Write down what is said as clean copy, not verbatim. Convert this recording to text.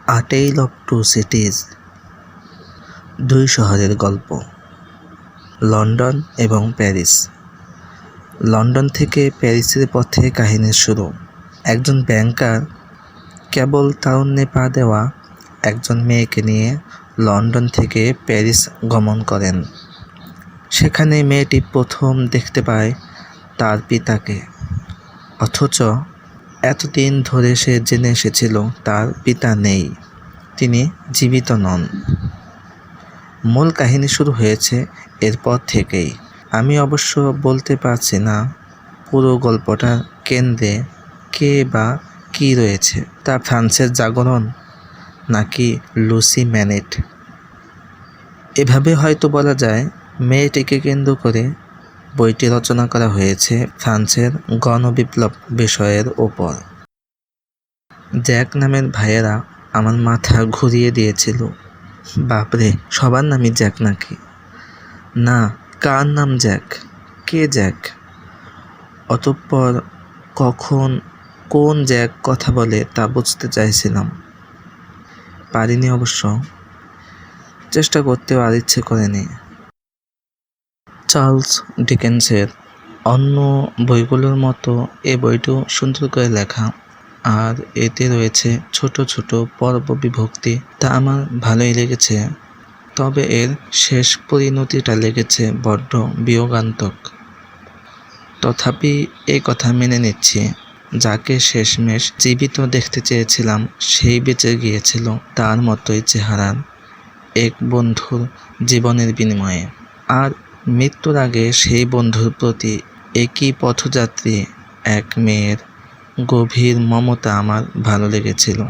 A tell of two সিটিজ, দুই শহরের গল্প। লন্ডন এবং প্যারিস। লন্ডন থেকে প্যারিসের পথে কাহিনীর শুরু। একজন ব্যাংকার কেবল তারুণ্যে পা দেওয়া একজন মেয়েকে নিয়ে লন্ডন থেকে প্যারিস গমন করেন। সেখানে মেয়েটি প্রথম দেখতে পায় তার পিতাকে, অথচ এতদিন ধরে সে জেনে এসেছিল তার পিতা নেই, তিনি জীবিত নন। মূল কাহিনী শুরু হয়েছে এরপর থেকেই। আমি অবশ্য বলতে পারছি না পুরো গল্পটার কেন্দ্রে কে বা কী রয়েছে, তা ফ্রান্সের জাগরণ নাকি লুসি ম্যানেট। এভাবে হয়তো বলা যায় মেয়েটিকে কেন্দ্র করে বইটি রচনা করা হয়েছে ফ্রান্সের গণবিপ্লব বিষয়ের ওপর। জ্যাক নামের ভাইয়েরা আমার মাথা ঘুরিয়ে দিয়েছিল। বাপরে, সবার নামই জ্যাক নাকি? না, কার নাম জ্যাক? কে জ্যাক? অতঃপর কখন কোন জ্যাক কথা বলে তা বুঝতে চাইছিলাম, পারিনি অবশ্য। চেষ্টা করতেও আর ইচ্ছে করেনি। চার্লস ডিকেন্সের অন্য বইগুলোর মতো এ বইটিও সুন্দর করে লেখা, আর এতে রয়েছে ছোট ছোট পর্ব বিভক্তি, তা আমার ভালোই লেগেছে। তবে এর শেষ পরিণতিটা লেগেছে বড্ড বিয়োগান্তক। তথাপি এই কথা মেনে নিচ্ছি, যাকে শেষমেশ জীবিত দেখতে চেয়েছিলাম সেই বেঁচে গিয়েছিল তার মতোই চেহারার এক বন্ধুর জীবনের বিনিময়ে। আর মৃত্যুর আগে সেই বন্ধুর প্রতি একই পথযাত্রী এক মেয়ের গভীর মমতা আমার ভালো লেগেছিল।